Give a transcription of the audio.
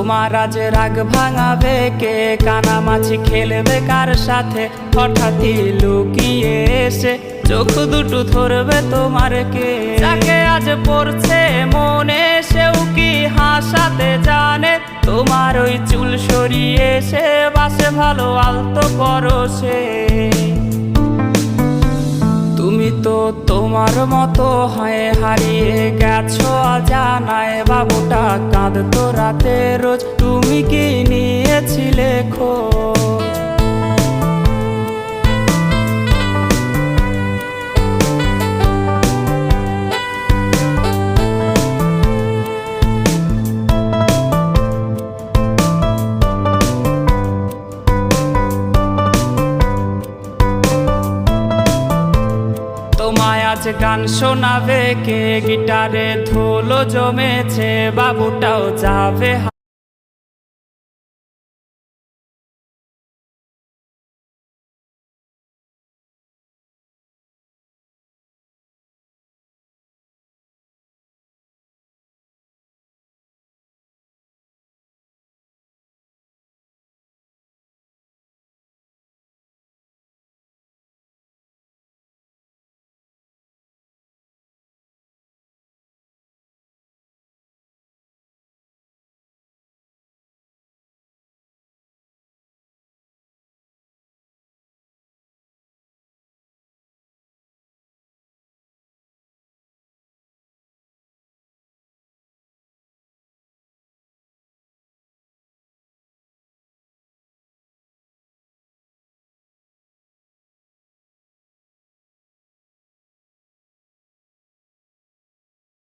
তোমার আজ রাগ ভাঙাবে কে? কানামাছি খেলবে কার সাথে? হঠাৎই লুকিয়ে এসে চোখ দুটো ধরবে তোমার কে? যাকে আজ পড়ছে মনে সেও কি হাসাতে জানে? তোমার ওই চুল সরিয়ে সে বাসে ভালো আলতো পরশে। তুমি তো তোমার মতো হয়ে হারিয়ে গেছো অজানায়। বাবুটা কাঁদতো রাতে রোজ, তুমি কি নিয়েছিলে খোঁজ? তোমায় আজ গান শোনাবে কে? গিটারে ধুলো জমেছে, বাবুটাও যাবে।